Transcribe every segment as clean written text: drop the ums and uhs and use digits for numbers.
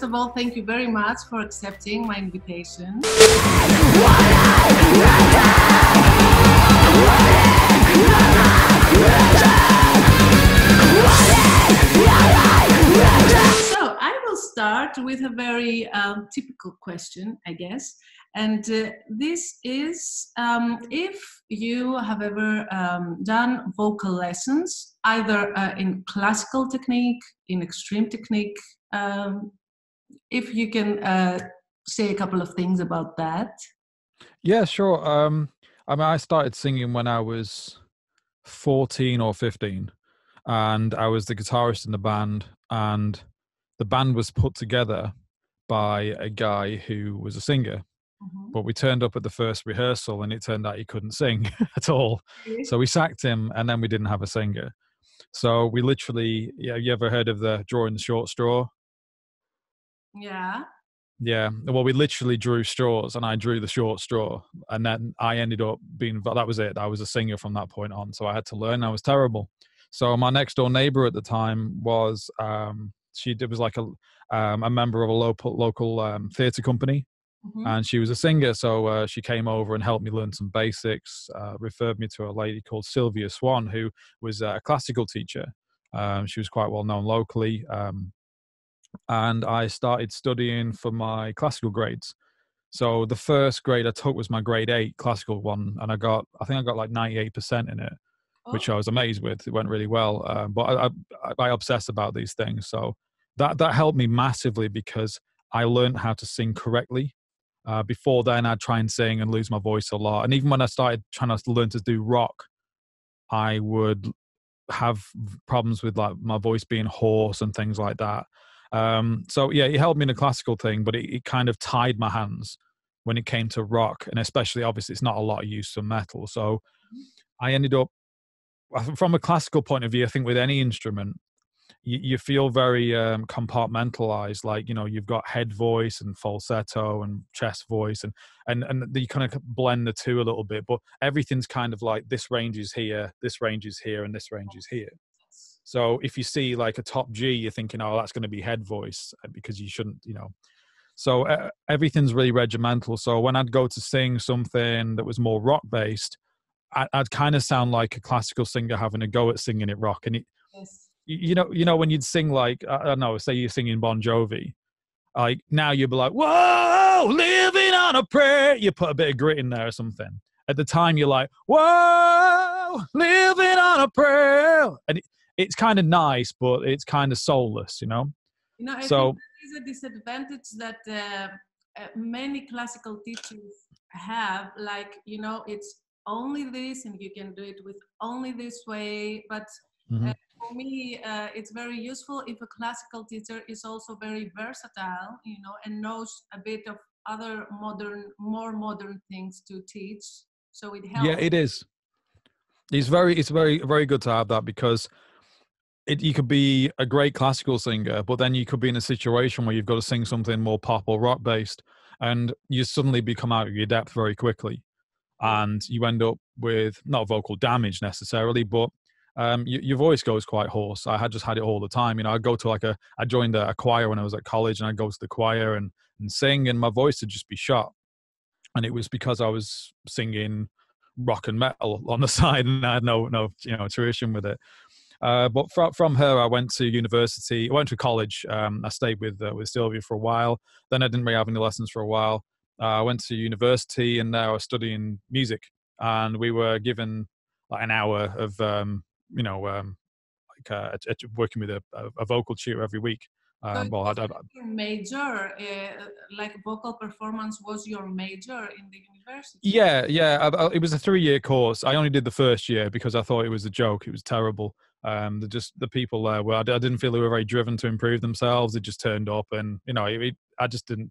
first of all, thank you very much for accepting my invitation. So I will start with a very typical question, I guess. And this is if you have ever done vocal lessons, either in classical technique, in extreme technique, if you can say a couple of things about that. Yeah, sure. I mean, I started singing when I was 14 or 15, and I was the guitarist in the band, and the band was put together by a guy who was a singer. Mm-hmm. But we turned up at the first rehearsal and it turned out he couldn't sing at all. Really? So we sacked him and then we didn't have a singer. So we literally, yeah, you ever heard of the drawing the short straw? Yeah. Yeah. Well, we literally drew straws and I drew the short straw. And then I ended up being, that was it. I was a singer from that point on. So I had to learn. I was terrible. So my next door neighbor at the time was, she was like a member of a local theatre company. Mm-hmm. And she was a singer, so she came over and helped me learn some basics, referred me to a lady called Sylvia Swan, who was a classical teacher. She was quite well known locally. And I started studying for my classical grades. So the first grade I took was my grade 8 classical one, and I think I got like 98% in it, which I was amazed with. It went really well. But I obsess about these things. So that helped me massively because I learned how to sing correctly. Before then, I'd try and sing and lose my voice a lot. And even when I started trying to learn to do rock, I would have problems with like my voice being hoarse and things like that. So yeah, it helped me in a classical thing, but it kind of tied my hands when it came to rock. And especially, obviously, it's not a lot of use for metal. So I ended up, from a classical point of view, I think with any instrument, you feel very compartmentalized, like, you know, you've got head voice and falsetto and chest voice and you kind of blend the two a little bit, but everything's kind of like this range is here, this range is here, and this range is here. So if you see like a top G, you're thinking, oh, that's going to be head voice, because you shouldn't, you know. So everything's really regimental. So when I'd go to sing something that was more rock based, I'd kind of sound like a classical singer having a go at singing it rock. And you know, when you'd sing like, I don't know, say you're singing Bon Jovi, like now you'd be like, whoa, living on a prayer. You put a bit of grit in there or something. At the time, you're like, whoa, living on a prayer. And it's kind of nice, but it's kind of soulless, you know? You know, I think there is a disadvantage that many classical teachers have, like, you know, it's only this and you can do it with only this way, but for me, it's very useful if a classical teacher is also very versatile, you know, and knows a bit of other more modern things to teach. So it helps. Yeah, it is. It's very, very good to have that, because you could be a great classical singer, but then you could be in a situation where you've got to sing something more pop or rock based, and you suddenly become out of your depth very quickly, and you end up with not vocal damage necessarily, but your voice goes quite hoarse. I had just had it all the time. You know, I'd go to I joined a choir when I was at college, and I'd go to the choir and sing, and my voice would just be shot. And it was because I was singing rock and metal on the side, and I had no you know, tuition with it. But from her, I went to university. I went to college. I stayed with Sylvia for a while. Then I didn't really have any lessons for a while. I went to university, and now I was studying music. And we were given like an hour of working with a vocal tutor every week. Your major, like vocal performance, was your major in the university? Yeah. It was a 3-year course. I only did the first year because I thought it was a joke. It was terrible. The people there I didn't feel they were very driven to improve themselves. They just turned up, and you know,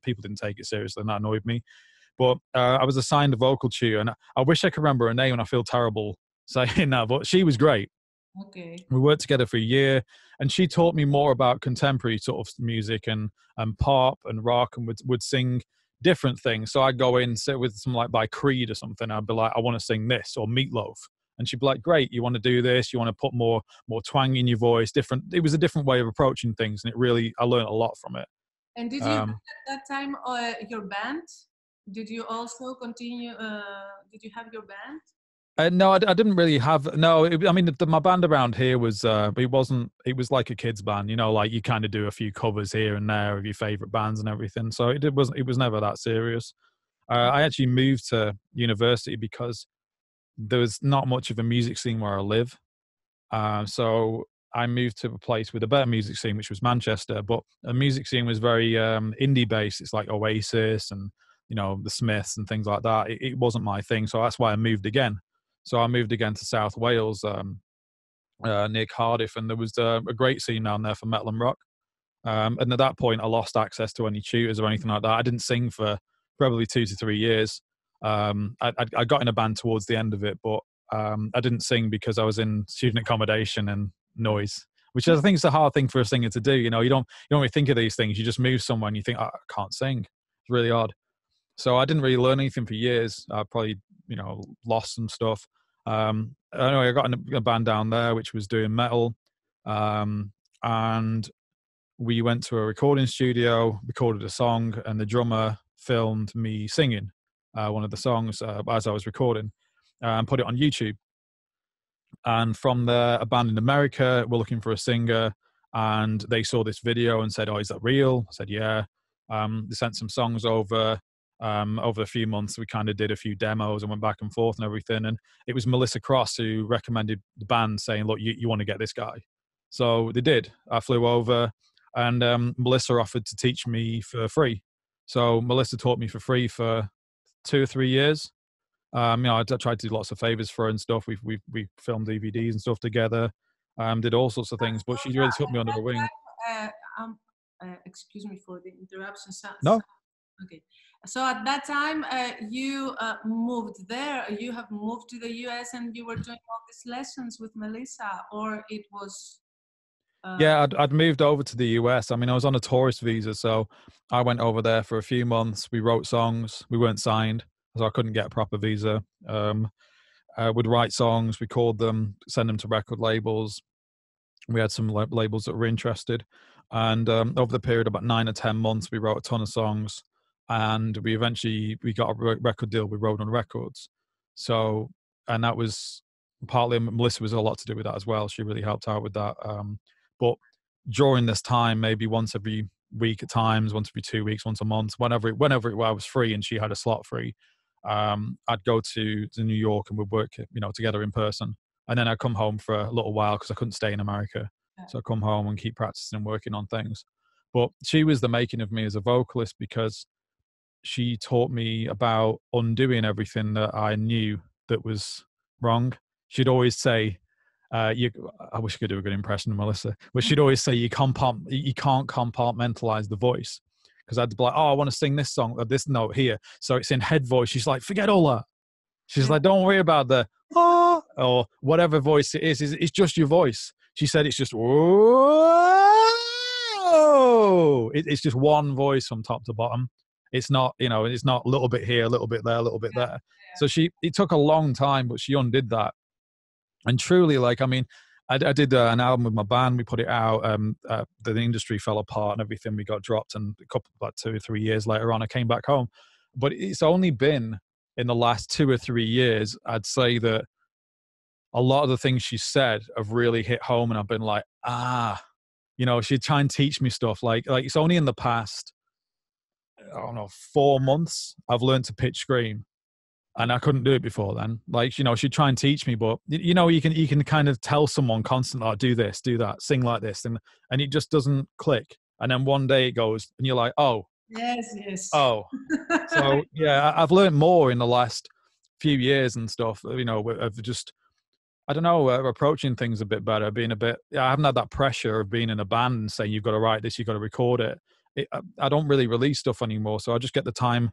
people didn't take it seriously, and that annoyed me. But I was assigned a vocal tutor, and I wish I could remember her name, and I feel terrible saying that, but she was great. Okay. We worked together for a year, and she taught me more about contemporary sort of music and pop and rock, and would sing different things. So I'd go in, sit with some like by Creed or something. I'd be like, I want to sing this, or Meatloaf. And she'd be like, great, you want to do this? You want to put more twang in your voice? Different. It was a different way of approaching things, and I learned a lot from it. And did you have at that time your band? Did you also continue? Did you have your band? No, I didn't really have. No, I mean, my band around here was. It wasn't. It was like a kids band, you know, like you kind of do a few covers here and there of your favorite bands and everything. So it wasn't. It was never that serious. I actually moved to university because there was not much of a music scene where I live. So I moved to a place with a better music scene, which was Manchester. But a music scene was very indie based. It's like Oasis and, you know, the Smiths and things like that. It wasn't my thing, so that's why I moved again. So I moved again to South Wales, near Cardiff, and there was a great scene down there for metal and rock. And at that point, I lost access to any tutors or anything like that. I didn't sing for probably 2 to 3 years. I got in a band towards the end of it, but I didn't sing because I was in student accommodation and noise, which I think is a hard thing for a singer to do. You know, you don't really think of these things. You just move somewhere and you think, oh, I can't sing. It's really odd. So I didn't really learn anything for years. I probably, you know, lost some stuff. Anyway, I got in a band down there which was doing metal, and we went to a recording studio, recorded a song, and the drummer filmed me singing one of the songs as I was recording, and put it on YouTube. And from there, a band in America were looking for a singer, and they saw this video and said, "Oh, is that real?" I said, "Yeah." They sent some songs over. Over a few months, we kind of did a few demos and went back and forth and everything. And it was Melissa Cross who recommended the band, saying, "Look, you want to get this guy." So they did. I flew over, and Melissa offered to teach me for free. So Melissa taught me for free for 2 or 3 years. You know, I tried to do lots of favors for her and stuff. We filmed DVDs and stuff together. Did all sorts of things, but she really took me under her wing. Excuse me for the interruption. No. Okay. So at that time, you moved there. You have moved to the US, and you were doing all these lessons with Melissa, or it was. Yeah, I'd moved over to the US. I mean, I was on a tourist visa, so I went over there for a few months. We wrote songs. We weren't signed, so I couldn't get a proper visa. We'd write songs, record them, send them to record labels. We had some labels that were interested, and over the period of about 9 or 10 months, we wrote a ton of songs, and we got a record deal with Road on Records. So, and that was partly Melissa was a lot to do with that as well. She really helped out with that. But during this time, maybe once every week at times, once every 2 weeks, once a month, whenever I was free and she had a slot free, I'd go to New York and we'd work, you know, together in person. And then I'd come home for a little while because I couldn't stay in America. So I'd come home and keep practicing and working on things. But she was the making of me as a vocalist, because she taught me about undoing everything that I knew that was wrong. She'd always say, I wish I could do a good impression of Melissa, but she'd always say you can't compartmentalize the voice, because I'd be like, oh, I want to sing this song or this note here, so it's in head voice. She's like, forget all that. She's like, don't worry about the or whatever voice it is. It's just your voice. She said it's just it's just one voice from top to bottom. It's not, you know, it's not a little bit here, a little bit there, a little bit there. So it took a long time, but she undid that. And truly, like, I mean, I did an album with my band. We put it out. The industry fell apart and everything. We got dropped, and about 2 or 3 years later on, I came back home. But it's only been in the last 2 or 3 years, I'd say, that a lot of the things she said have really hit home, and I've been like, you know, she'd try and teach me stuff. Like it's only in the past, I don't know, 4 months, I've learned to pitch scream. And I couldn't do it before then. Like, you know, she'd try and teach me, but you know, you can kind of tell someone constantly, oh, do this, do that, sing like this, and it just doesn't click. And then one day it goes, and you're like, oh, yes, oh. So yeah, I've learned more in the last few years and stuff. You know, of just, I don't know, approaching things a bit better, being a bit. I haven't had that pressure of being in a band and saying you've got to write this, you've got to record it. I don't really release stuff anymore, so I just get the time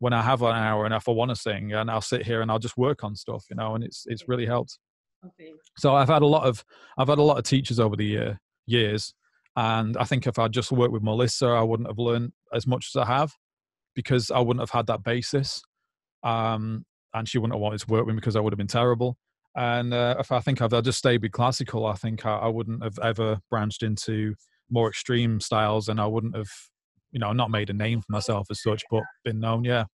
when I have an hour and if I want to sing, and I'll sit here and I'll just work on stuff, you know, and it's really helped. Okay. So I've had a lot of teachers over the years, and I think if I just worked with Melissa, I wouldn't have learned as much as I have, because I wouldn't have had that basis, and she wouldn't have wanted to work with me because I would have been if I just stayed with classical, I think I wouldn't have ever branched into more extreme styles, and I wouldn't have not made a name for myself as such, but been known. Yeah.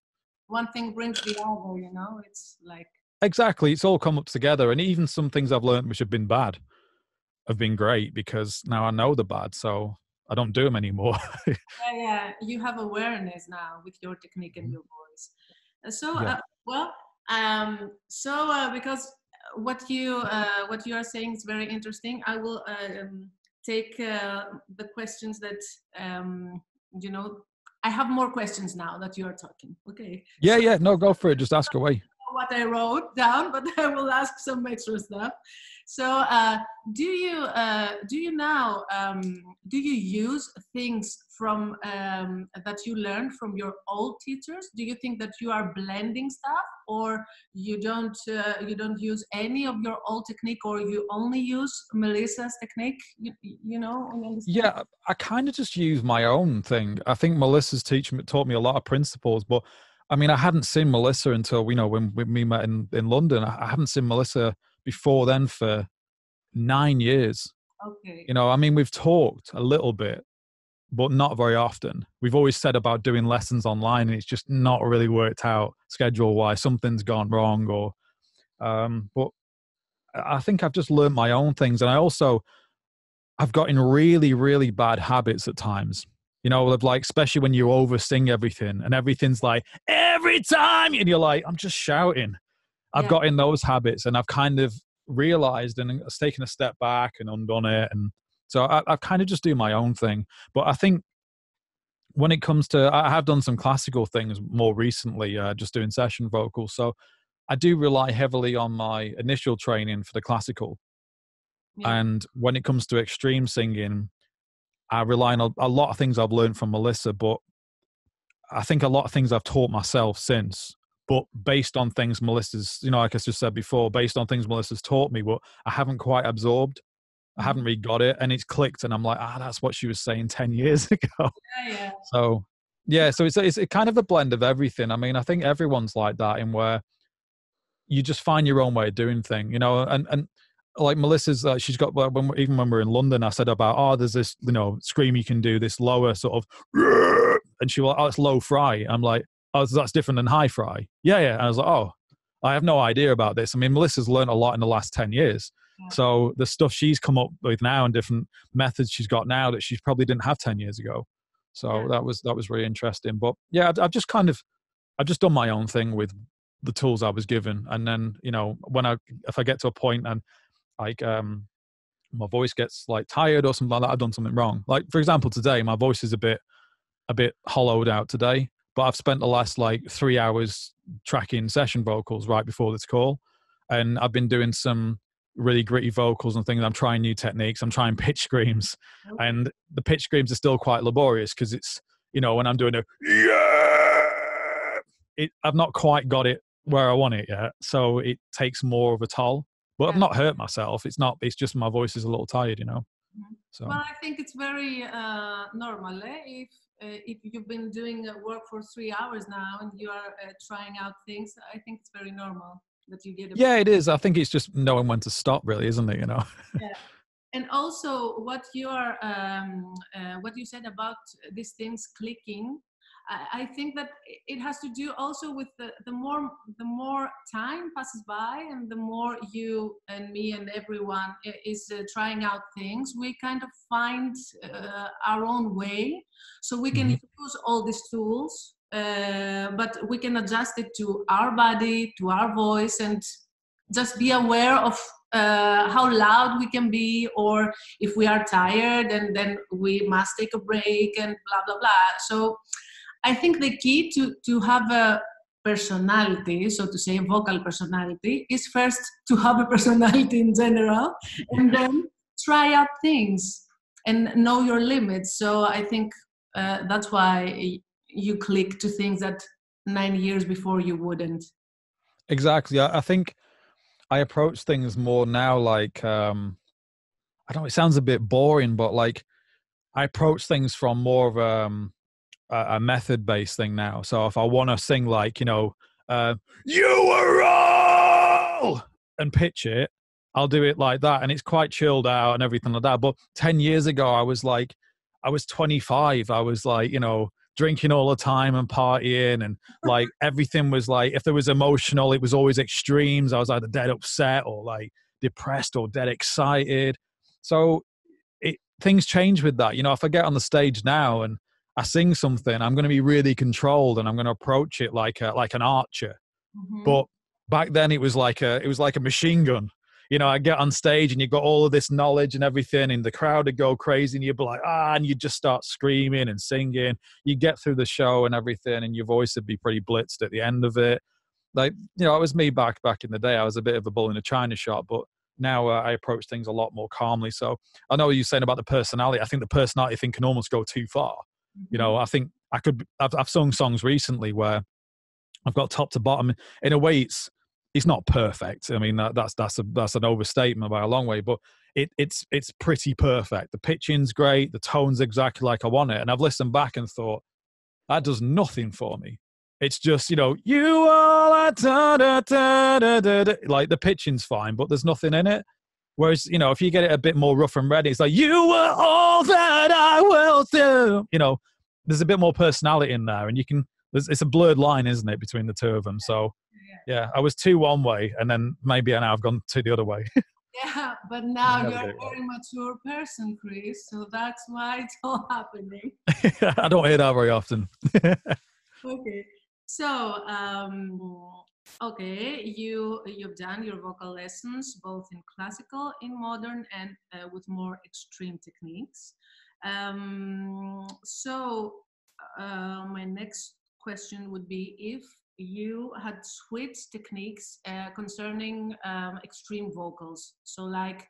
One thing brings the other, it's like. Exactly. It's all come up together. And even some things I've learned which have been bad have been great because now I know the bad. So I don't do them anymore. Yeah. You have awareness now with your technique and your voice. Because what you are saying is very interesting. I will take the questions that I have more questions now that you are talking. Okay. Yeah. No, go for it. Just ask away. What I wrote down, but I will ask some extra stuff. So, do you now do you use things from that you learned from your old teachers? Do you think that you are blending stuff, or you don't use any of your old technique, or you only use Melissa's technique? Yeah, I kind of just use my own thing. I think Melissa's taught me a lot of principles, but I mean, I hadn't seen Melissa until when we met in London. I hadn't seen Melissa before then for 9 years. Okay. I mean, we've talked a little bit, but not very often. We've always said about doing lessons online, and it's just not really worked out schedule-wise. Something's gone wrong, but I think I've just learned my own things, and I've got in really, really bad habits at times. Of like, especially when you over sing everything and everything's like every time, and you're like, I'm just shouting. I've got in those habits, and I've kind of realized and taken a step back and undone it. And so I kind of just do my own thing. But I think when it comes to, I have done some classical things more recently, just doing session vocals. So I do rely heavily on my initial training for the classical. Yeah. And when it comes to extreme singing, I rely on a lot of things I've learned from Melissa, but I think a lot of things I've taught myself since, but based on things Melissa's, like I just said before, based on things Melissa's taught me, but I haven't quite absorbed. I haven't really got it, and it's clicked, and I'm like, that's what she was saying 10 years ago. Yeah. So it's kind of a blend of everything. I mean, I think everyone's like that, in where you just find your own way of doing things, and like Melissa's, she's got, even when we're in London, I said about, there's this, scream you can do, this lower sort of, and she was like, it's low fry. I'm like, that's different than high fry. Yeah. And I was like, I have no idea about this. I mean, Melissa's learned a lot in the last 10 years. Yeah. So the stuff she's come up with now and different methods she's got now that she probably didn't have 10 years ago. So that was really interesting. But yeah, I've just done my own thing with the tools I was given. And then, if I get to a point and like my voice gets like tired or something like that, I've done something wrong. Like, for example, today my voice is a bit hollowed out today, but I've spent the last like 3 hours tracking session vocals right before this call, and I've been doing some really gritty vocals and things. I'm trying new techniques. I'm trying pitch screams, and the pitch screams are still quite laborious because it's, when I'm doing I've not quite got it where I want it yet, so it takes more of a toll. But I've not hurt myself. It's just my voice is a little tired, So. Well, I think it's very normal. If you've been doing work for 3 hours now and you are trying out things, I think it's very normal that you get. Yeah, it is. I think it's just knowing when to stop, really, isn't it? Yeah. And also, what you said about these things clicking. I think that it has to do also with the more time passes by, and the more you and me and everyone is trying out things, we kind of find our own way. So we can use all these tools, but we can adjust it to our body, to our voice, and just be aware of how loud we can be, or if we are tired, and then we must take a break and blah, blah, blah. So I think the key to have a personality, so to say, a vocal personality, is first to have a personality in general, and then try out things and know your limits. So I think that's why you click to things that 9 years before you wouldn't. Exactly. I think I approach things more now like, I don't know, it sounds a bit boring, but like I approach things from more of a method-based thing now. So if I want to sing like, you were all, and pitch it, I'll do it like that, and it's quite chilled out and everything like that. But 10 years ago, I was like, I was 25. I was like, you know, drinking all the time and partying, and like everything was like, if there was emotional, it was always extremes. I was either dead upset or like depressed or dead excited. So things change with that. You know, if I get on the stage now and I sing something, I'm going to be really controlled and I'm going to approach it like an archer. Mm-hmm. But back then it was like a machine gun. You know, I get on stage and you've got all of this knowledge and everything, and the crowd would go crazy and you'd be like, and you just start screaming and singing. You get through the show and everything, and your voice would be pretty blitzed at the end of it. Like, you know, it was me back in the day. I was a bit of a bull in a china shop, but now I approach things a lot more calmly. So I know what you're saying about the personality. I think the personality thing can almost go too far. Mm-hmm. You know, I think I've sung songs recently where I've got top to bottom. In a way, it's not perfect. I mean, that's an overstatement by a long way, but it's pretty perfect. The pitching's great. The tone's exactly like I want it. And I've listened back and thought, that does nothing for me. It's just, you know, you all are da, da, da, da, da, da. Like the pitching's fine, but there's nothing in it. Whereas, you know, if you get it a bit more rough and ready, it's like, you are all that I will do. You know, there's a bit more personality in there, and it's a blurred line, isn't it, between the two of them? So yeah, I was too one way, and then maybe now I've gone to the other way. Yeah, but now you're a very mature person, Chris, so that's why it's all happening. I don't hear that very often. Okay, so you've done your vocal lessons both in classical, in modern, and with more extreme techniques. So my next question would be, if you had switched techniques concerning extreme vocals. So like,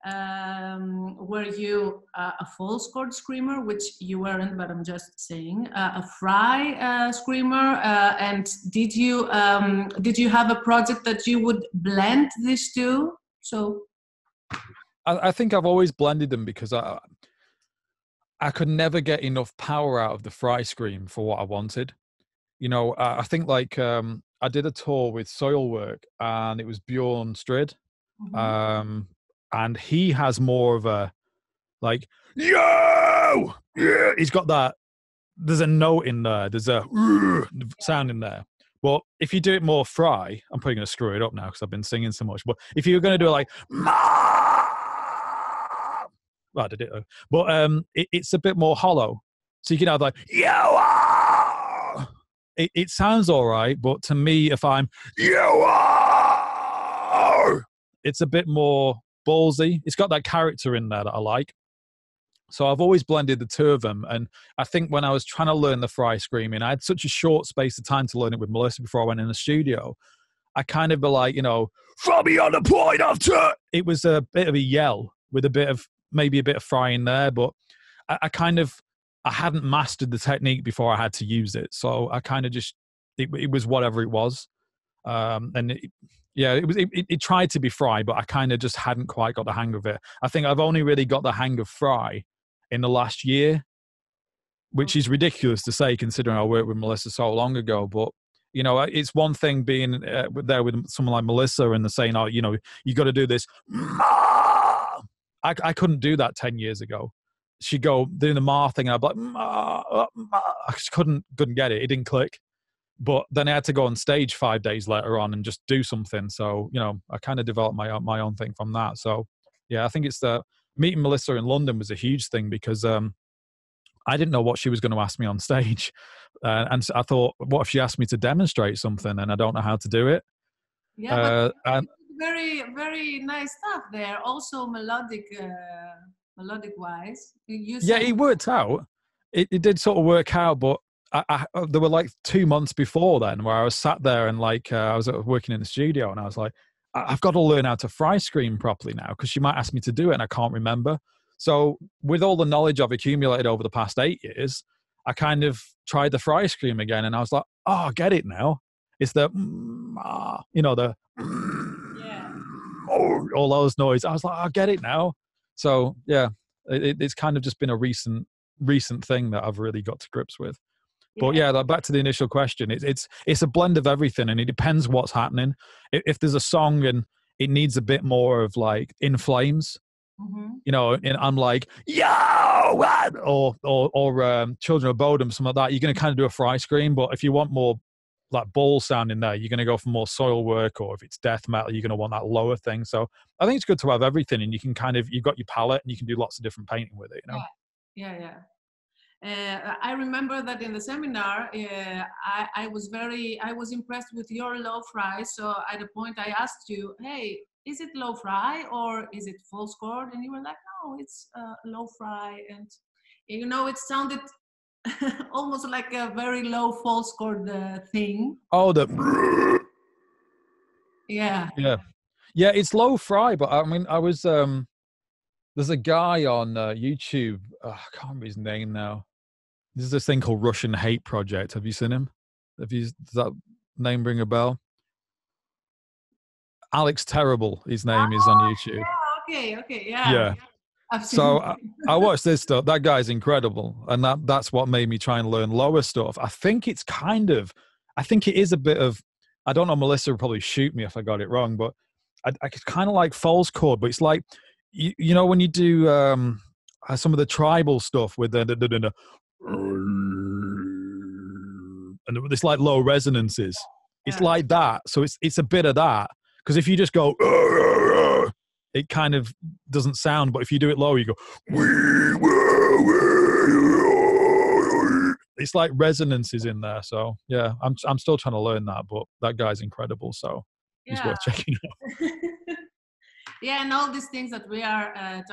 were you a false chord screamer, which you weren't, but I'm just saying, a fry screamer, and did you have a project that you would blend these two? So I think I've always blended them because I could never get enough power out of the fry scream for what I wanted. You know, I think like I did a tour with Soilwork, and it was Bjorn Strid. Mm-hmm. And he has more of a like, yo, yeah. He's got that. There's a note in there. There's a sound in there. Well, if you do it more fry, I'm probably going to screw it up now because I've been singing so much. But if you're going to do it like, well, I did it though. But it's a bit more hollow. So you can have like, yo. It sounds all right, but to me, if I'm, you are, it's a bit more ballsy. It's got that character in there that I like. So I've always blended the two of them. And I think when I was trying to learn the fry screaming, I had such a short space of time to learn it with Melissa before I went in the studio. I kind of be like, you know, from beyond the point of turn. It was a bit of a yell with maybe a bit of fry in there, but I hadn't mastered the technique before I had to use it. So I kind of just, it was whatever it was. It tried to be fry, but I kind of just hadn't quite got the hang of it. I think I've only really got the hang of fry in the last year, which is ridiculous to say considering I worked with Melissa so long ago. But, you know, it's one thing being there with someone like Melissa and they're saying, oh, you know, you got to do this. I couldn't do that 10 years ago. She'd go doing the ma thing, and I'd be like, I just couldn't get it. It didn't click. But then I had to go on stage 5 days later on and just do something. So, you know, I kind of developed my own thing from that. So, yeah, I think it's meeting Melissa in London was a huge thing because I didn't know what she was going to ask me on stage. And I thought, what if she asked me to demonstrate something and I don't know how to do it? Yeah, but very, very nice stuff there. Also melodic wise. Yeah, it worked out. It did sort of work out, but there were like 2 months before then where I was sat there and like I was working in the studio and I was like, I've got to learn how to fry scream properly now because she might ask me to do it and I can't remember. So with all the knowledge I've accumulated over the past 8 years, I kind of tried the fry scream again and I was like, oh, I get it now. It's the, you know, the, all those noises. I was like, I get it now. So yeah, it's kind of just been a recent thing that I've really got to grips with. But yeah, back to the initial question, it's a blend of everything, and it depends what's happening. If there's a song and it needs a bit more of like In Flames, you know, and I'm like, yo, or Children of Bodom, something like that, you're going to kind of do a fry scream. But if you want more like ball sound in there, you're going to go for more soil work, or if it's death metal, you're going to want that lower thing. So I think it's good to have everything, and you can kind of, you've got your palette and you can do lots of different painting with it, you know? Yeah. I remember that in the seminar, I was impressed with your low fry. So at a point I asked you, hey, is it low fry or is it false chord? And you were like, no, it's low fry. And you know, it sounded almost like a very low false chord thing. Oh, yeah. It's low fry, but I mean, I was there's a guy on YouTube. I can't remember his name now. There's this thing called Russian Hate Project. Have you seen him? Does that name ring a bell? Alex Terrible, his name is on YouTube. Okay, yeah. So I watched this stuff. That guy's incredible, and that's what made me try and learn lower stuff. I think it is a bit of, I don't know, Melissa would probably shoot me if I got it wrong, but it's kind of like false chord, but it's like, you know, when you do some of the tribal stuff with the and it's like low resonances. It's like that. So it's a bit of that. Because if you just go, it kind of doesn't sound. But if you do it low, you go, it's like resonances in there. So yeah, I'm still trying to learn that, but that guy's incredible. So it's worth checking out. Yeah, and all these things that we are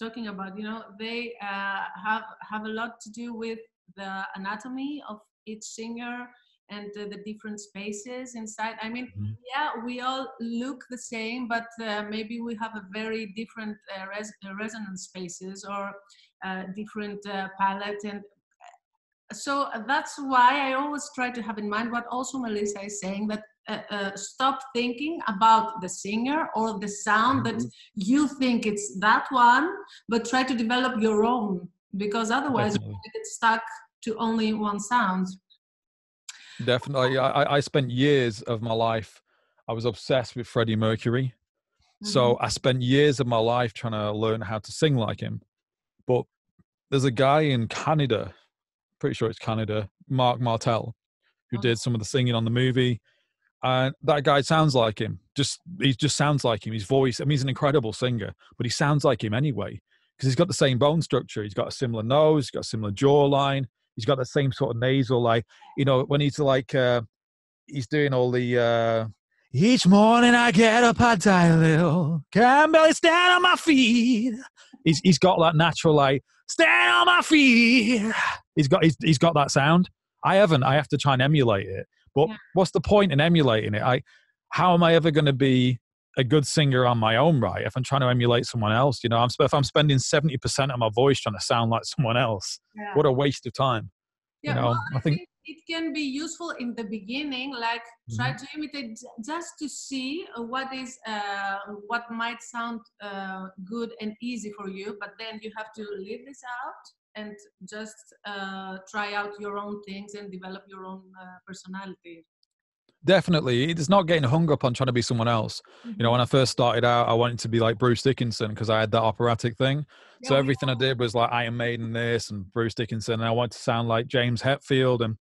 talking about, you know, they have a lot to do with the anatomy of each singer and the different spaces inside. I mean, we all look the same, but maybe we have a very different resonance spaces or different palette. And so that's why I always try to have in mind what also Melissa is saying, that stop thinking about the singer or the sound that you think it's that one, but try to develop your own, because otherwise you get stuck to only one sound. Definitely. I spent years of my life, I was obsessed with Freddie Mercury. So I spent years of my life trying to learn how to sing like him. But there's a guy in Canada, pretty sure it's Canada, Mark Martel, who did some of the singing on the movie. And that guy sounds like him. He just sounds like him. His voice, I mean, he's an incredible singer, but he sounds like him anyway, because he's got the same bone structure. He's got a similar nose, he's got a similar jawline. He's got the same sort of nasal, like, you know, when he's like, he's doing all the, each morning I get up, I die a little, can barely stand on my feet. He's got that natural, like, stand on my feet. He's got that sound. I haven't. I have to try and emulate it. But what's the point in emulating it? How am I ever going to be a good singer on my own, right? If I'm trying to emulate someone else, you know, if I'm spending 70% of my voice trying to sound like someone else, what a waste of time. Yeah, you know, well, I think it can be useful in the beginning, like try to imitate just to see what might sound good and easy for you, but then you have to leave this out and just try out your own things and develop your own personality. Definitely. It's not getting hung up on trying to be someone else. You know, when I first started out, I wanted to be like Bruce Dickinson because I had that operatic thing. So everything I did was like Iron Maiden this and Bruce Dickinson, and I wanted to sound like James Hetfield. And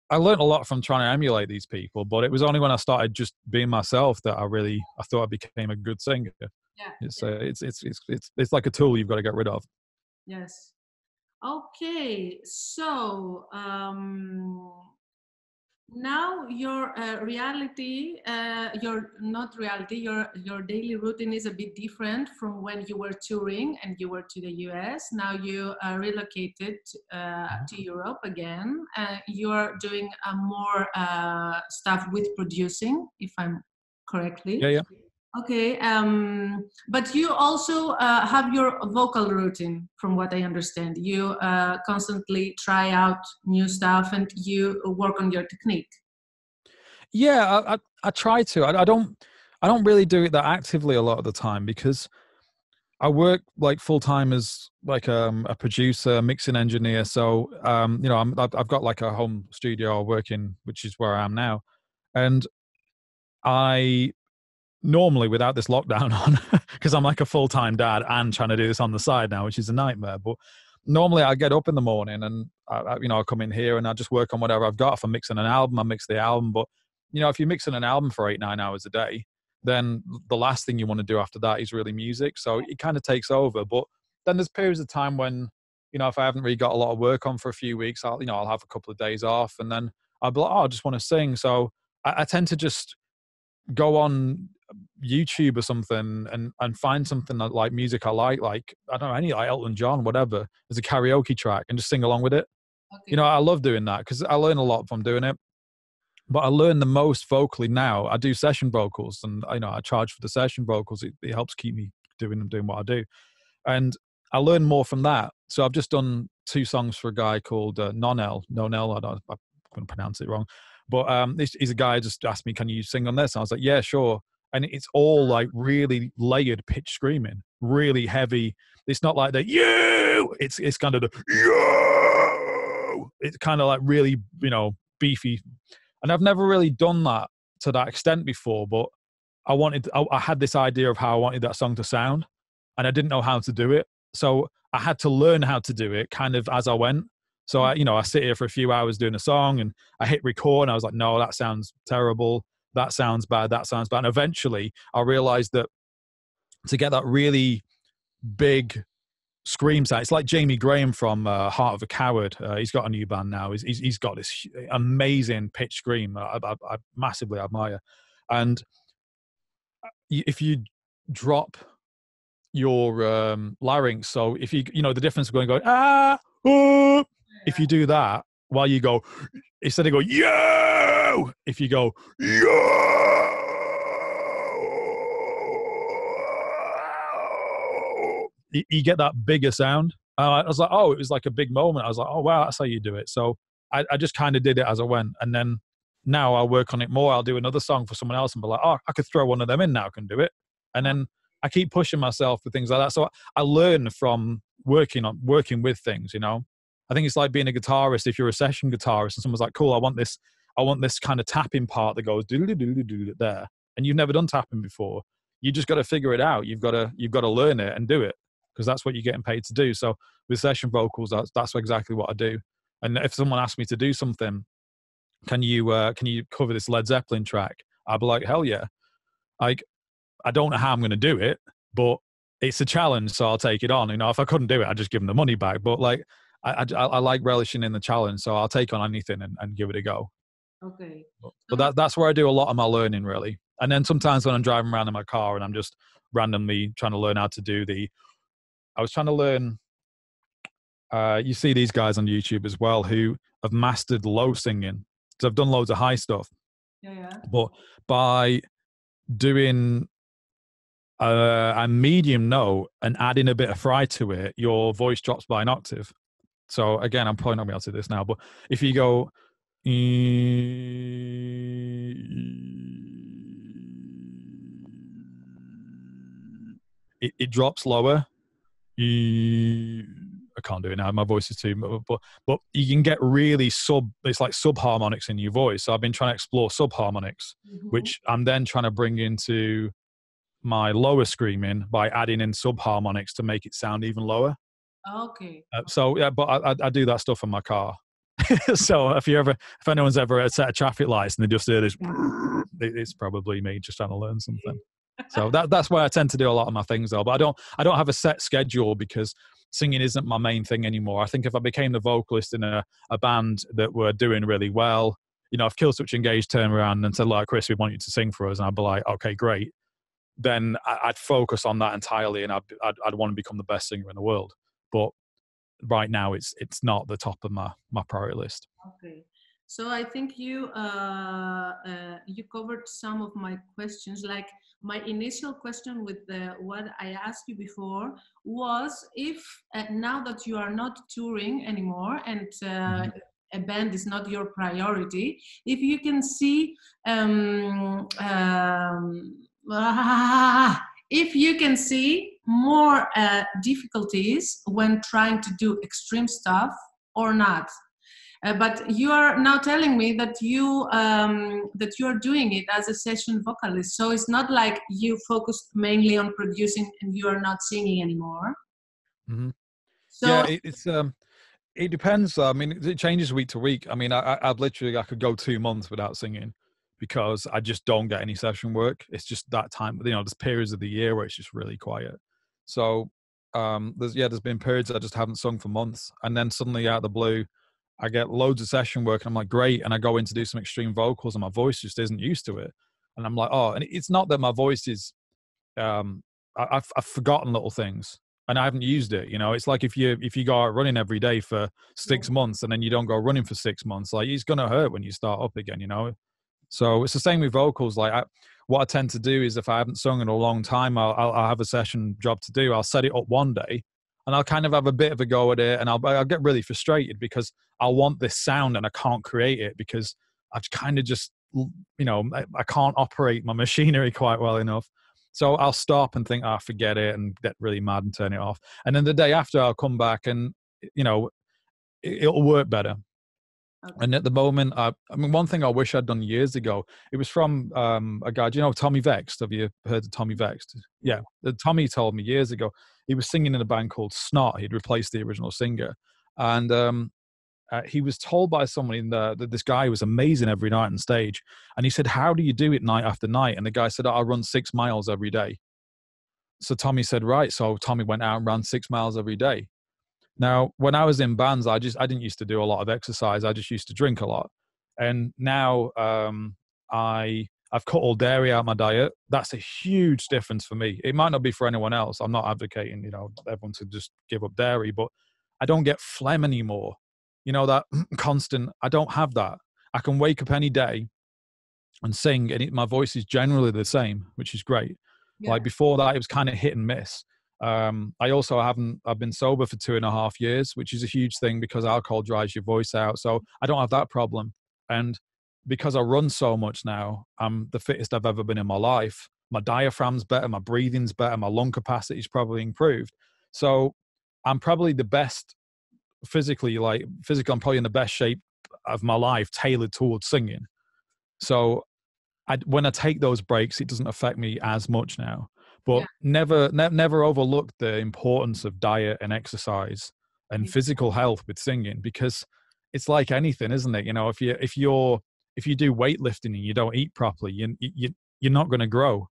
I learned a lot from trying to emulate these people, but it was only when I started just being myself that I thought I became a good singer. It's like a tool you've got to get rid of. Yes. Okay. So, now your reality, your daily routine is a bit different from when you were touring and you were to the US. Now you relocated to Europe again. You're doing more stuff with producing, if I'm correctly. Yeah. Okay, but you also have your vocal routine, from what I understand. You constantly try out new stuff and you work on your technique. Yeah, I try to. I don't really do it that actively a lot of the time because I work like full time as like a producer, mixing engineer. So you know, I've got like a home studio I work in, which is where I am now, and I normally without this lockdown on, because I'm like a full-time dad and trying to do this on the side now, which is a nightmare. But normally I get up in the morning and I come in here and I just work on whatever I've got. If I'm mixing an album, I mix the album. But if you're mixing an album for 8-9 hours a day, then the last thing you want to do after that is really music. So it kind of takes over. But then there's periods of time when, if I haven't really got a lot of work on for a few weeks, I'll have a couple of days off, and then I'll be like, I just want to sing. So I tend to just go on YouTube or something and find something that, like, music I like I don't know, any like Elton John, whatever, as a karaoke track, and just sing along with it. Okay. I love doing that because I learn a lot from doing it. But I learn the most vocally now. I do session vocals, and I charge for the session vocals. It helps keep me doing what I do, and I learn more from that. So I've just done 2 songs for a guy called Nonel. I'm going to pronounce it wrong, but he's a guy just asked me, "Can you sing on this?" And I was like, "Yeah, sure." And it's all like really layered pitch screaming, really heavy. It's not like the you. It's kind of the yo. It's kind of like really beefy. And I've never really done that to that extent before, but I had this idea of how I wanted that song to sound, and I didn't know how to do it. So I had to learn how to do it kind of as I went. So I sit here for a few hours doing a song, and I hit record, and I was like, no, that sounds terrible. That sounds bad. That sounds bad. And eventually I realized that to get that really big scream sound, it's like Jamie Graham from Heart of a Coward. He's got a new band now. He's got this amazing pitch scream. I massively admire. And if you drop your larynx, so if you the difference of going if you do that while you go, instead of go yo, if you go yo, you get that bigger sound. I was like, oh, it was like a big moment. I was like, oh wow, that's how you do it. So I just kind of did it as I went, and then now I'll work on it more. I'll do another song for someone else and be like, oh, I could throw one of them in now, I can do it. And then I keep pushing myself with things like that. So I learn from working with things, I think it's like being a guitarist. If you're a session guitarist and someone's like, cool, I want this kind of tapping part that goes there, and you've never done tapping before, you just got to figure it out. You've got to learn it and do it, because that's what you're getting paid to do. So with session vocals, that's exactly what I do. And if someone asks me to do something, can you cover this Led Zeppelin track? I'd be like, hell yeah. Like, I don't know how I'm going to do it, but it's a challenge, so I'll take it on. If I couldn't do it, I'd just give them the money back. But like, I like relishing in the challenge, so I'll take on anything and give it a go. Okay. But that's where I do a lot of my learning, really. And then sometimes when I'm driving around in my car and I'm just randomly trying to learn how to do I was trying to learn, you see these guys on YouTube as well who have mastered low singing. So I've done loads of high stuff. Yeah. But by doing a medium note and adding a bit of fry to it, your voice drops by an octave. So again, I'm probably not going to do this now, but if you go, it drops lower. I can't do it now. My voice is too, but you can get really it's like subharmonics in your voice. So I've been trying to explore subharmonics, which I'm then trying to bring into my lower screaming by adding in subharmonics to make it sound even lower. Okay. So yeah, but I do that stuff in my car. So if anyone's ever at a set of traffic lights and they just hear this, it's probably me just trying to learn something. So that's why I tend to do a lot of my things though. But I don't have a set schedule because singing isn't my main thing anymore. I think if I became the vocalist in a band that were doing really well, if Killswitch Engage turned around and said, like, Chris, we want you to sing for us, and I'd be like, okay, great. Then I'd focus on that entirely, and I'd want to become the best singer in the world. But right now, it's not the top of my priority list. Okay. So I think you covered some of my questions. Like my initial question with what I asked you before was if now that you are not touring anymore and a band is not your priority, if you can see if you can see more difficulties when trying to do extreme stuff or not. But you are now telling me that you are doing it as a session vocalist. So it's not like you focused mainly on producing and you are not singing anymore. Mm-hmm. So Yeah, it depends. I mean, it changes week to week. I mean, I could go 2 months without singing because I just don't get any session work. It's just that time, there's periods of the year where it's just really quiet. So there's been periods I just haven't sung for months, and then suddenly out of the blue, I get loads of session work, and I'm like, great, and I go in to do some extreme vocals, and my voice just isn't used to it, and I'm like, oh, and it's not that my voice is, I've forgotten little things. And I haven't used it. It's like if you go out running every day for 6 months and then you don't go running for 6 months, like it's gonna hurt when you start up again. So it's the same with vocals. Like what I tend to do is if I haven't sung in a long time, I'll have a session job to do. I'll set it up one day, and I'll kind of have a bit of a go at it, and I'll get really frustrated because I want this sound and I can't create it because I've kind of just I can't operate my machinery quite well enough. So I'll stop and think, forget it, and get really mad and turn it off. And then the day after, I'll come back and, it'll work better. Okay. And at the moment, I mean, one thing I wish I'd done years ago, it was from a guy, do you know Tommy Vexed? Have you heard of Tommy Vexed? Yeah. Tommy told me years ago, he was singing in a band called Snot. He'd replaced the original singer. And he was told by someone that this guy was amazing every night on stage. And he said, how do you do it night after night? And the guy said, I run 6 miles every day. So Tommy said, right. So Tommy went out and ran 6 miles every day. Now, when I was in bands, I didn't used to do a lot of exercise. I just used to drink a lot. And now I've cut all dairy out of my diet. That's a huge difference for me. It might not be for anyone else. I'm not advocating, everyone to just give up dairy, but I don't get phlegm anymore. That constant, I don't have that. I can wake up any day and sing, and my voice is generally the same, which is great. Yeah. Like before that, it was kind of hit and miss. I've been sober for 2.5 years, which is a huge thing because alcohol dries your voice out. So I don't have that problem. And because I run so much now, I'm the fittest I've ever been in my life. My diaphragm's better, my breathing's better, my lung capacity's probably improved. So I'm probably the best physically, I'm probably in the best shape of my life, tailored towards singing. So when I take those breaks, it doesn't affect me as much now. But never overlook the importance of diet and exercise and physical health with singing, because it's like anything, isn't it? If you do weightlifting and you don't eat properly, you're not going to grow.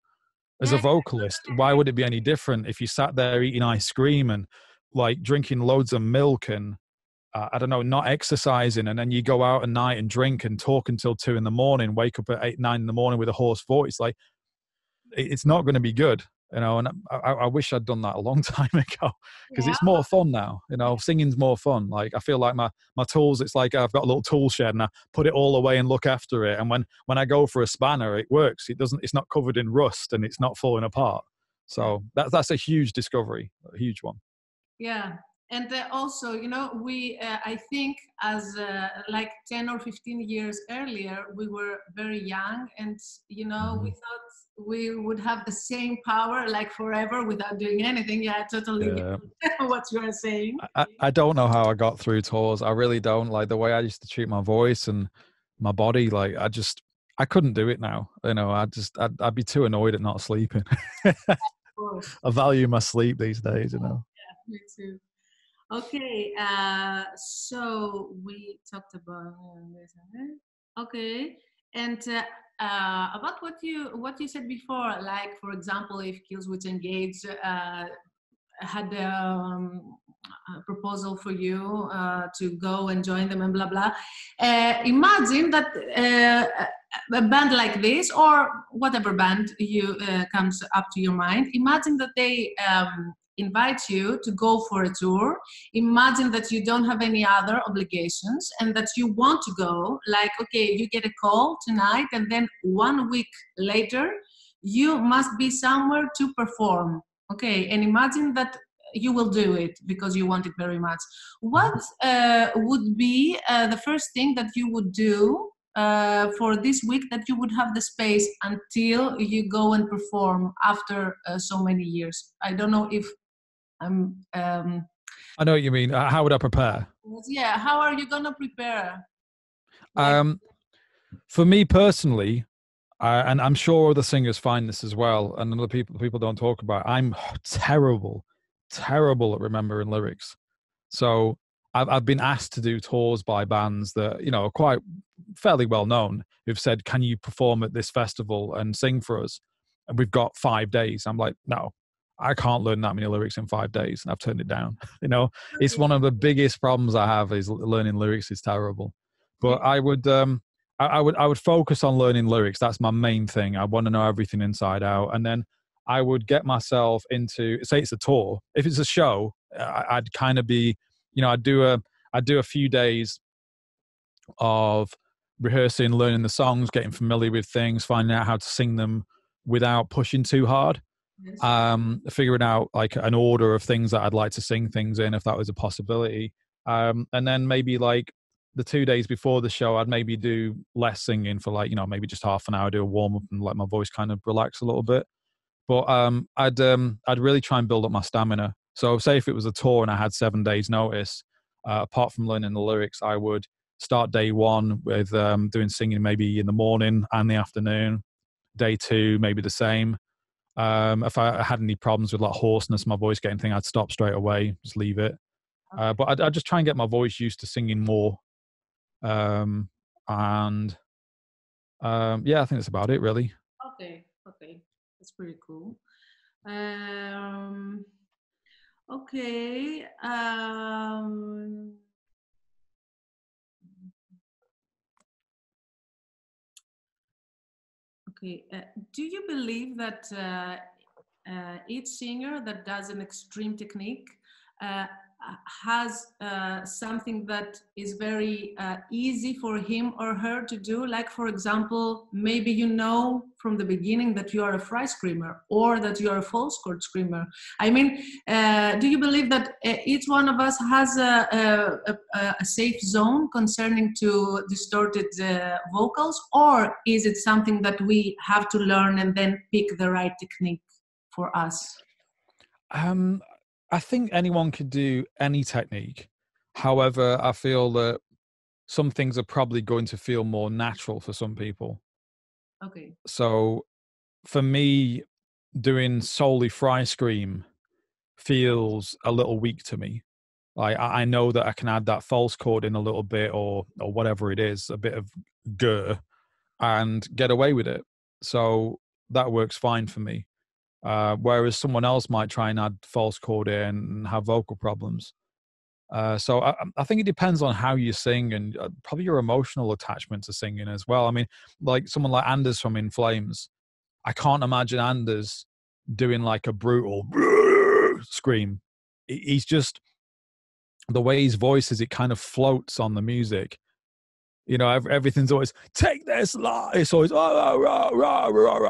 As a vocalist, why would it be any different if you sat there eating ice cream and like drinking loads of milk and not exercising, and then you go out at night and drink and talk until 2 a.m, wake up at 8, 9 a.m with a hoarse voice? Like, it's not going to be good, and I wish I'd done that a long time ago, because it's more fun now. Singing's more fun. Like, I feel like my tools, it's like I've got a little tool shed and I put it all away and look after it, and when I go for a spanner, it works. It's not covered in rust and it's not falling apart. So that's a huge discovery, a huge one. Yeah. And also, we, I think as like 10 or 15 years earlier, we were very young, and, we thought we would have the same power like forever without doing anything. Yeah, I totally get what you are saying. I don't know how I got through tours. I really don't. Like, the way I used to treat my voice and my body, like, I couldn't do it now. I'd be too annoyed at not sleeping. I value my sleep these days, Yeah, me too. Okay, so we talked about this. Okay, and about what you said before, like, for example, if Killswitch Engage had a proposal for you to go and join them and blah blah. Imagine that a band like this, or whatever band comes up to your mind. Imagine that they invite you to go for a tour. Imagine that you don't have any other obligations and that you want to go. Like, okay, you get a call tonight, and then 1 week later, you must be somewhere to perform. Okay, and imagine that you will do it because you want it very much. What would be the first thing that you would do for this week that you would have the space until you go and perform after so many years? I don't know if I'm... I know what you mean. How would I prepare? Yeah, how are you going to prepare? For me personally, and I'm sure other singers find this as well, and other people don't talk about it, I'm terrible at remembering lyrics. So I've been asked to do tours by bands that, you know, are quite fairly well known, who've said, can you perform at this festival and sing for us? And we've got 5 days. I'm like, no, I can't learn that many lyrics in 5 days. And I've turned it down. You know, it's one of the biggest problems I have is learning lyrics is terrible. But I would focus on learning lyrics. That's my main thing. I want to know everything inside out. And then I would get myself into, say it's a tour. If it's a show, I'd kind of be, you know, I'd do a few days of rehearsing, learning the songs, getting familiar with things, finding out how to sing them without pushing too hard. Yes. Figuring out like an order of things that I'd like to sing things in, if that was a possibility. And then maybe like the 2 days before the show, I'd maybe do less singing for like, you know, maybe just half an hour, do a warm up and let my voice kind of relax a little bit. But I'd really try and build up my stamina. So say if it was a tour and I had 7 days notice, apart from learning the lyrics, I would start day one with doing singing maybe in the morning and the afternoon. Day two, maybe the same. If I had any problems with like hoarseness, my voice getting thing, I'd stop straight away, just leave it. But I'd just try and get my voice used to singing more. Yeah, I think that's about it really. Okay, that's pretty cool. Okay. Okay. Do you believe that each singer that does an extreme technique has something that is very easy for him or her to do? Like, for example, maybe you know from the beginning that you are a fry screamer or that you are a false chord screamer. I mean, do you believe that each one of us has a safe zone concerning to distorted vocals, or is it something that we have to learn and then pick the right technique for us? I think anyone could do any technique. However, I feel that some things are probably going to feel more natural for some people. Okay. So for me, doing solely fry scream feels a little weak to me. Like I know that I can add that false chord in a little bit or whatever it is, a bit of gur, and get away with it. So that works fine for me. Whereas someone else might try and add false chord in and have vocal problems. So I think it depends on how you sing and probably your emotional attachment to singing as well. I mean, like someone like Anders from In Flames, I can't imagine Anders doing like a brutal scream. He's just, the way his voice is, it kind of floats on the music. You know, everything's always, take this life. It's always,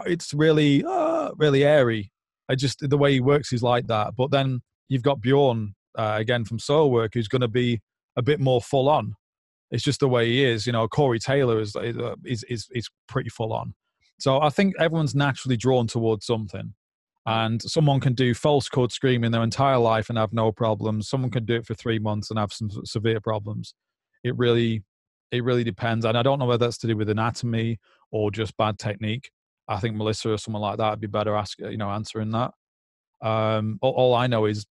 it's really, really airy. The way he works is like that. But then you've got Bjorn, again, from Soilwork, who's going to be a bit more full on. It's just the way he is. You know, Corey Taylor is pretty full on. So I think everyone's naturally drawn towards something. And someone can do false chord screaming their entire life and have no problems. Someone can do it for 3 months and have some severe problems. It really depends. And I don't know whether that's to do with anatomy or just bad technique. I think Melissa or someone like that would be better answering that. All I know is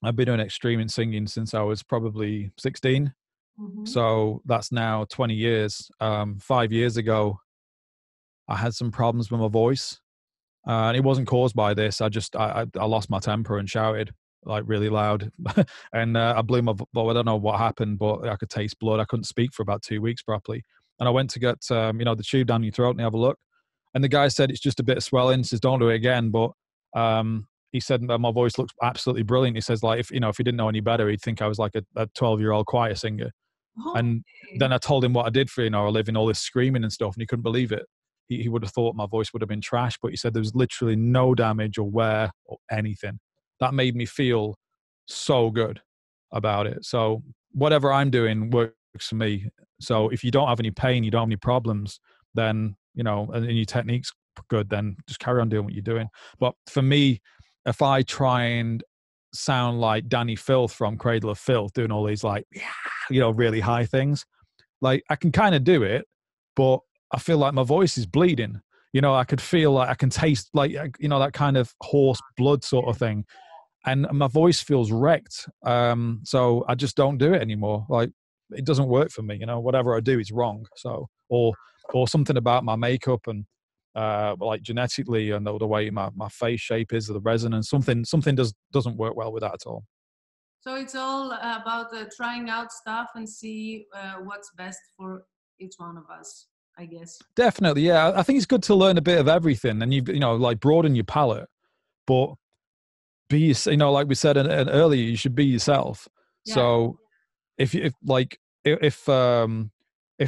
I've been doing extreme in singing since I was probably 16. Mm-hmm. So that's now 20 years. 5 years ago, I had some problems with my voice. And it wasn't caused by this. I lost my temper and shouted like really loud. And I blew my, I don't know what happened, but I could taste blood. I couldn't speak for about 2 weeks properly. And I went to get, the tube down your throat and have a look. And the guy said, it's just a bit of swelling. He says, don't do it again. But he said that my voice looks absolutely brilliant. He says, like, if he didn't know any better, he'd think I was like a 12-year-old choir singer. Oh. And then I told him what I did for, a living, all this screaming and stuff. And he couldn't believe it. He would have thought my voice would have been trash, but he said there was literally no damage or wear or anything. That made me feel so good about it. So whatever I'm doing works for me. So if you don't have any pain, you don't have any problems, then, and your technique's good, then just carry on doing what you're doing. But for me, if I try and sound like Danny Filth from Cradle of Filth, doing all these like, really high things, like I can kind of do it, but I feel like my voice is bleeding. I could feel like I can taste like, that kind of hoarse blood sort of thing. and my voice feels wrecked. So I just don't do it anymore. Like, it doesn't work for me, you know, whatever I do is wrong. So, or something about my makeup and, like genetically and the way my face shape is, or the resonance, something doesn't work well with that at all. So it's all about trying out stuff and see what's best for each one of us, I guess. Definitely, yeah. I think it's good to learn a bit of everything, and you know, like broaden your palette, but be, you know, like we said earlier, you should be yourself. Yeah. So if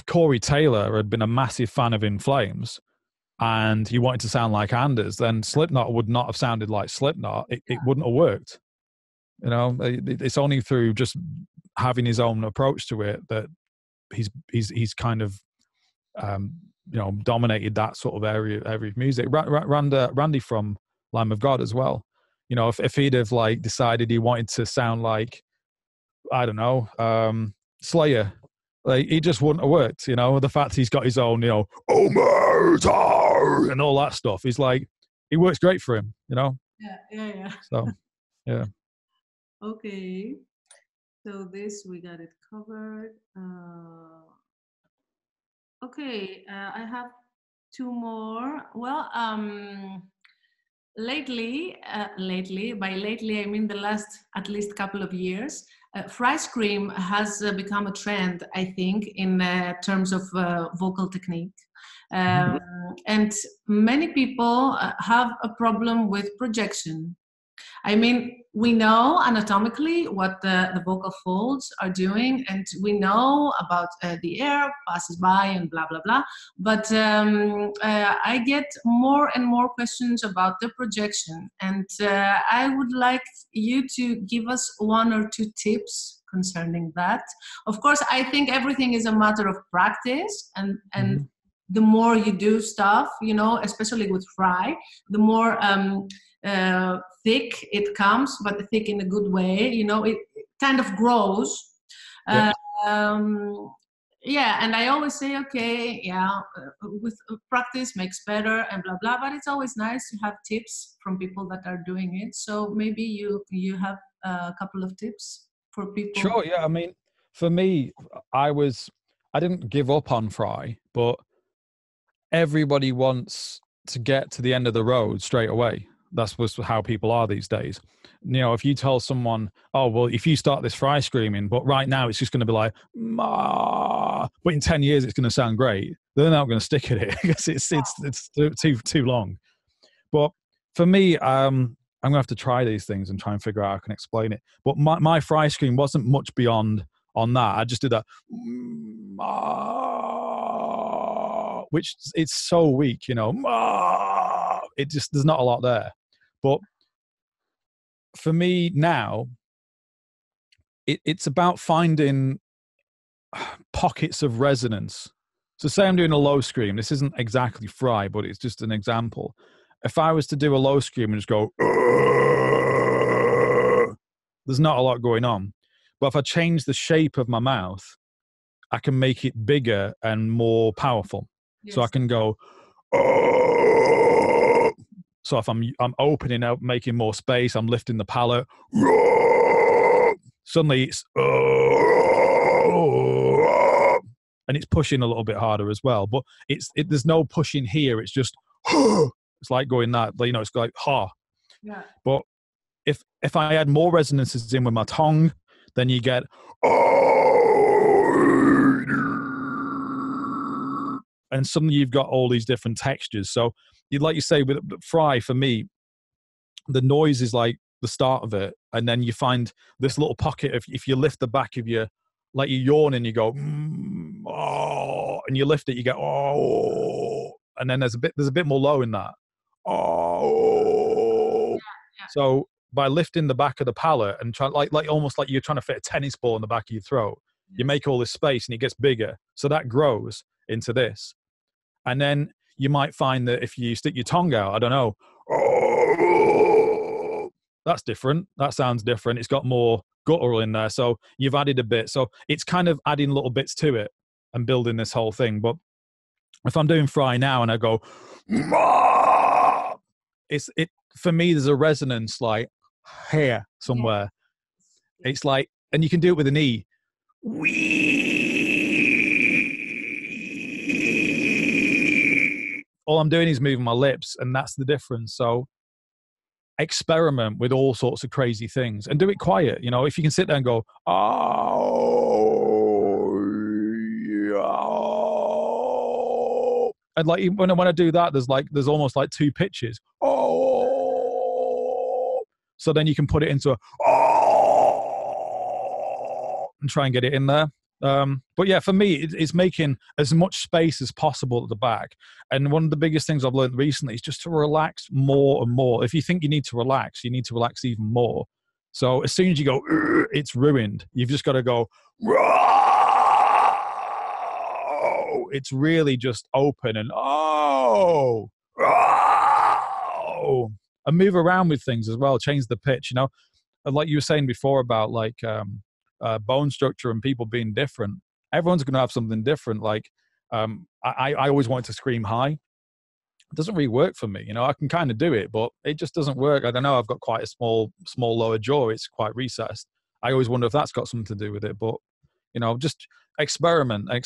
Corey Taylor had been a massive fan of In Flames and he wanted to sound like Anders, then Slipknot would not have sounded like Slipknot. It wouldn't have worked. You know, it's only through just having his own approach to it that he's kind of you know, dominated that sort of area of music. Randy from Lamb of God as well. You know, if he'd have like decided he wanted to sound like, I don't know, Slayer, like, he just wouldn't have worked. You know, the fact he's got his own, you know, and all that stuff, he's like, it works great for him. You know. Yeah. So, yeah. Okay. So this, we got it covered. Okay, I have two more. Well, lately, by lately I mean the last at least couple of years, fry scream has become a trend, I think, in terms of vocal technique. And many people have a problem with projection. I mean, we know anatomically what the vocal folds are doing, and we know about the air passes by and blah, blah, blah. But I get more and more questions about the projection. And I would like you to give us one or two tips concerning that. Of course, I think everything is a matter of practice, and the more you do stuff, you know, especially with fry, the more thick it comes, but thick in a good way, you know, it kind of grows. Yeah, and I always say, okay, with practice makes better and blah, blah, but it's always nice to have tips from people that are doing it. So maybe you have a couple of tips for people. Sure, yeah. I mean, for me, I didn't give up on fry, but everybody wants to get to the end of the road straight away. That's how people are these days. You know, if you tell someone, oh, well, if you start this fry screaming, but right now it's just going to be like, ma, but in 10 years it's going to sound great, they're not going to stick at it because it's too long. But for me, I'm going to have to try these things and try and figure out how I can explain it. But my fry scream wasn't much beyond on that. I just did that, which it's so weak, you know, it just, there's not a lot there. But for me now, it's about finding pockets of resonance. So say I'm doing a low scream. This isn't exactly fry, but it's just an example. If I was to do a low scream and just go, there's not a lot going on. But if I change the shape of my mouth, I can make it bigger and more powerful. Yes. So I can go, so if I'm opening out, making more space, I'm lifting the palate. Suddenly it's, and it's pushing a little bit harder as well. But there's no pushing here. It's just, it's like going that, you know, it's like, ha. Yeah. But if I add more resonances in with my tongue, then you get, and suddenly you've got all these different textures. So like you say, with fry, for me, the noise is like the start of it. And then you find this little pocket of, if you lift the back of your, like you yawn and you go, oh, and you lift it, you get, oh, and then there's a bit more low in that. Oh. Yeah. So by lifting the back of the palate and try, like almost like you're trying to fit a tennis ball in the back of your throat, you make all this space and it gets bigger. So that grows into this. And then you might find that if you stick your tongue out, I don't know, that's different. That sounds different. It's got more guttural in there. So you've added a bit. So it's kind of adding little bits to it and building this whole thing. But if I'm doing fry now and I go, for me, there's a resonance like, here somewhere. Yeah. It's like, and you can do it with an E. All I'm doing is moving my lips, and that's the difference. So experiment with all sorts of crazy things and do it quiet. You know, if you can sit there and go, oh, yeah. And like when I do that, there's almost like two pitches. Oh, so then you can put it into a oh and try and get it in there. But yeah, for me, it's making as much space as possible at the back. And one of the biggest things I've learned recently is just to relax more and more. If you think you need to relax, you need to relax even more. So as soon as you go, it's ruined. You've just got to go, it's really just open and and move around with things as well. Change the pitch, you know, like you were saying before about like bone structure and people being different. Everyone's going to have something different. Like I always wanted to scream high. It doesn't really work for me. You know, I can kind of do it, but it just doesn't work. I don't know. I've got quite a small lower jaw. It's quite recessed. I always wonder if that's got something to do with it. But you know, just experiment. Like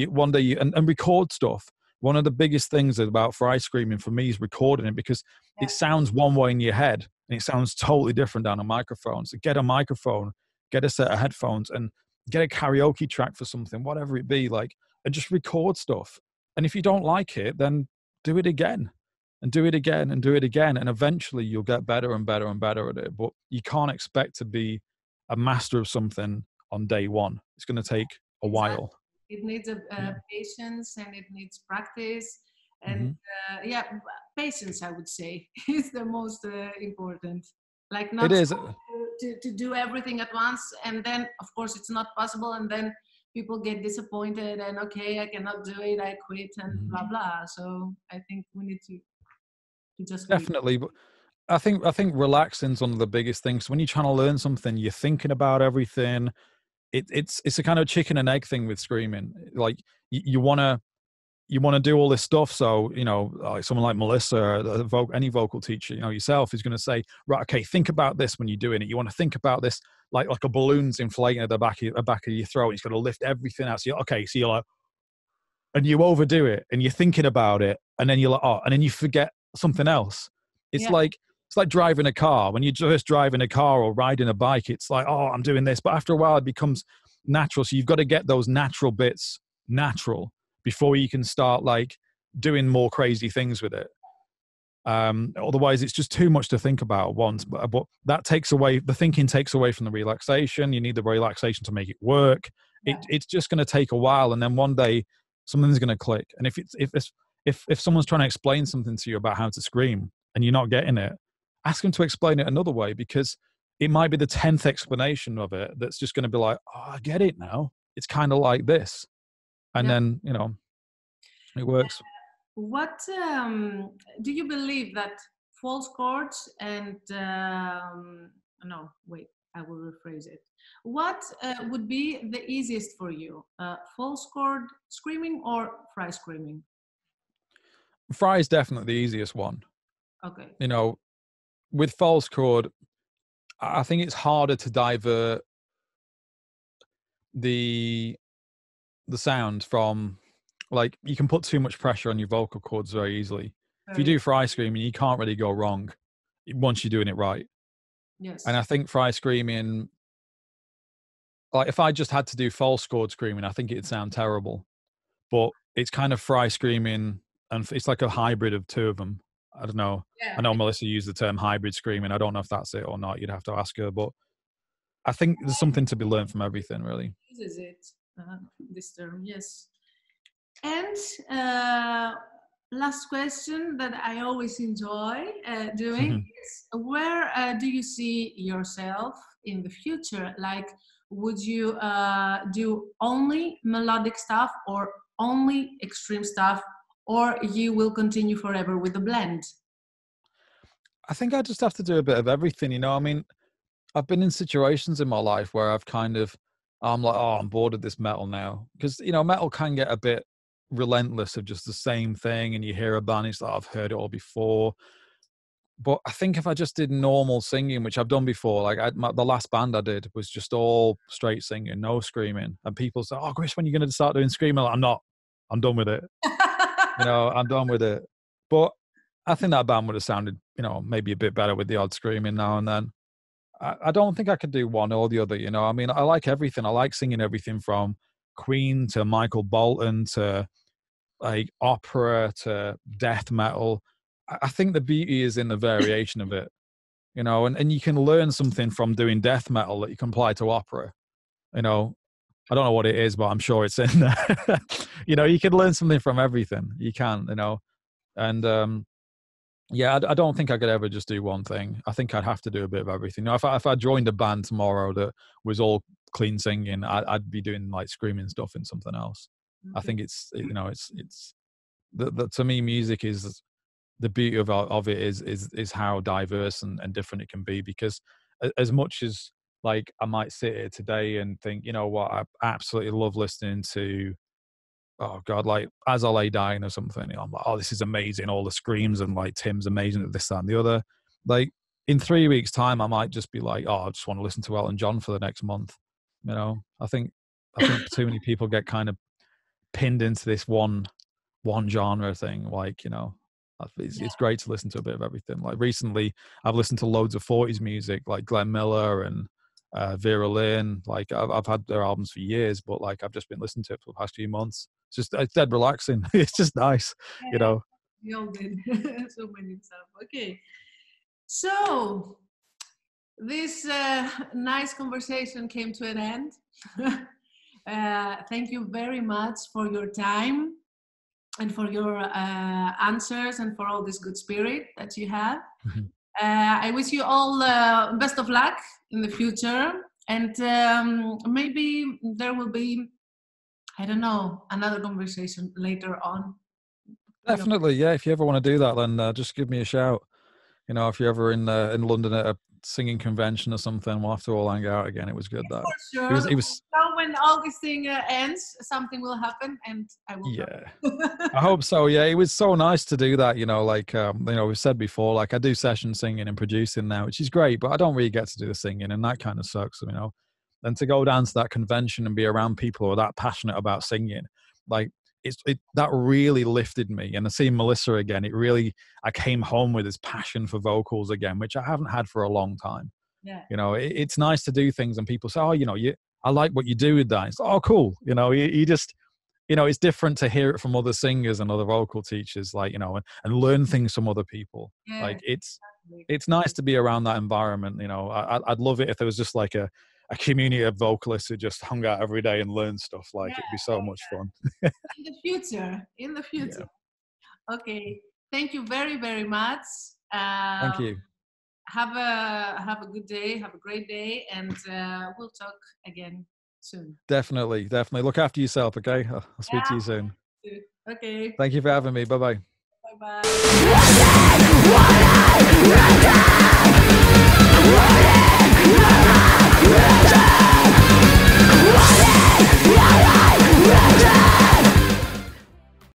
one day and record stuff. One of the biggest things about fry screaming for me is recording it, because it sounds one way in your head and it sounds totally different down a microphone. So get a microphone, get a set of headphones, and get a karaoke track for something, whatever it be, like, and just record stuff. And if you don't like it, then do it again and do it again and do it again. And eventually you'll get better and better and better at it. But you can't expect to be a master of something on day one. It's going to take a while. It needs patience, and it needs practice. And patience, I would say, is the most important. Like not to do everything at once, and then of course it's not possible, and then people get disappointed and okay, I cannot do it, I quit, and blah blah. So I think we need to just definitely. But I think relaxing's one of the biggest things. When you're trying to learn something, you're thinking about everything. It's a kind of chicken and egg thing with screaming. Like you want to do all this stuff. So, you know, like someone like Melissa, any vocal teacher, you know, yourself, is going to say, right, okay, think about this when you're doing it. You want to think about this like a balloon's inflating at the back of your throat. It's got to lift everything out. So you're like, and you overdo it and you're thinking about it. And then you're like, oh, and then you forget something else. It's like driving a car. When you're just driving a car or riding a bike, it's like, oh, I'm doing this. But after a while, it becomes natural. So you've got to get those natural bits natural before you can start like doing more crazy things with it. Otherwise, it's just too much to think about at once. But that takes away, the thinking takes away from the relaxation. You need the relaxation to make it work. It's just going to take a while, and then one day something's going to click. And if someone's trying to explain something to you about how to scream and you're not getting it, ask them to explain it another way, because it might be the 10th explanation of it that's just going to be like, oh, I get it now. It's kind of like this. And then, you know, it works. What do you believe that false chords and no, wait, I will rephrase it. What would be the easiest for you? False chord screaming or fry screaming? Fry is definitely the easiest one. Okay. You know, with false chord, I think it's harder to divert the sound from, like, you can put too much pressure on your vocal cords very easily. If you do fry screaming, you can't really go wrong once you're doing it right. Yes. And I think fry screaming, like if I just had to do false chord screaming, I think it'd sound terrible. But it's kind of fry screaming, and it's like a hybrid of two of them. I don't know. Yeah. I know Melissa used the term hybrid screaming. I don't know if that's it or not. You'd have to ask her. But I think there's something to be learned from everything, really. Uses it, this term, yes. And last question that I always enjoy doing is, where do you see yourself in the future? Like, would you do only melodic stuff or only extreme stuff, or you will continue forever with the blend? I think I just have to do a bit of everything, you know. I mean, I've been in situations in my life where I've kind of, I'm like, oh, I'm bored of this metal now. Because, you know, metal can get a bit relentless of just the same thing, and you hear a band, it's like, I've heard it all before. But I think if I just did normal singing, which I've done before, like the last band I did was just all straight singing, no screaming. And people say, "Oh, Chris, when are you going to start doing screaming?" Like, I'm not. I'm done with it. I'm done with it. But I think that band would have sounded, maybe a bit better with the odd screaming now and then. I don't think I could do one or the other. I mean, I like everything. I like singing everything from Queen to Michael Bolton to like opera to death metal. I think the beauty is in the variation of it, and you can learn something from doing death metal that you can apply to opera. I don't know what it is, but I'm sure it's in there. You can learn something from everything. You can, and yeah, I don't think I could ever just do one thing. I think I'd have to do a bit of everything. If I joined a band tomorrow that was all clean singing, I'd be doing like screaming stuff in something else. Okay. I think it's to me, music is the beauty of it is how diverse and different it can be. Because as much as like I might sit here today and think, what, I absolutely love listening to, oh God, like As I Lay Dying or something. I'm like, oh, this is amazing. All the screams and like Tim's amazing at this, that, and the other. Like in 3 weeks' time, I might just be like, oh, I just want to listen to Elton John for the next month. I think too many people get kind of pinned into this one genre thing. Like, it's great to listen to a bit of everything. Like recently, I've listened to loads of 40s music, like Glenn Miller and Vera Lynn. Like I've had their albums for years, but like I've just been listening to it for the past few months. It's dead relaxing. It's just nice, We all did so many stuff. Okay, so this nice conversation came to an end. Thank you very much for your time and for your answers and for all this good spirit that you have. Mm-hmm. I wish you all best of luck in the future, and maybe there will be, I don't know, another conversation later on. Definitely, yeah. If you ever want to do that, then just give me a shout. If you're ever in London at a singing convention or something, we'll have to all hang out again. It was good. That for sure. It was when all this thing ends, something will happen, and I will. Yeah, I hope so. Yeah, it was so nice to do that. Like we've said before, like I do session singing and producing now, which is great, but I don't really get to do the singing, and that kind of sucks. And to go down to that convention and be around people who are that passionate about singing, like that really lifted me. And to see Melissa again, I came home with this passion for vocals again, which I haven't had for a long time. Yeah. It's nice to do things and people say, oh, I like what you do with that. It's oh, cool. You just, it's different to hear it from other singers and other vocal teachers, like, and learn things from other people. Yeah, like it's nice to be around that environment. I'd love it if there was just like a community of vocalists who just hung out every day and learned stuff. Like it'd be so much fun. In the future. Yeah. Okay. Thank you very, very much. Thank you. Have a good day. Have a great day, and we'll talk again soon. Definitely. Look after yourself. Okay. I'll speak to you soon. Okay. Thank you for having me. Bye-bye. Bye-bye.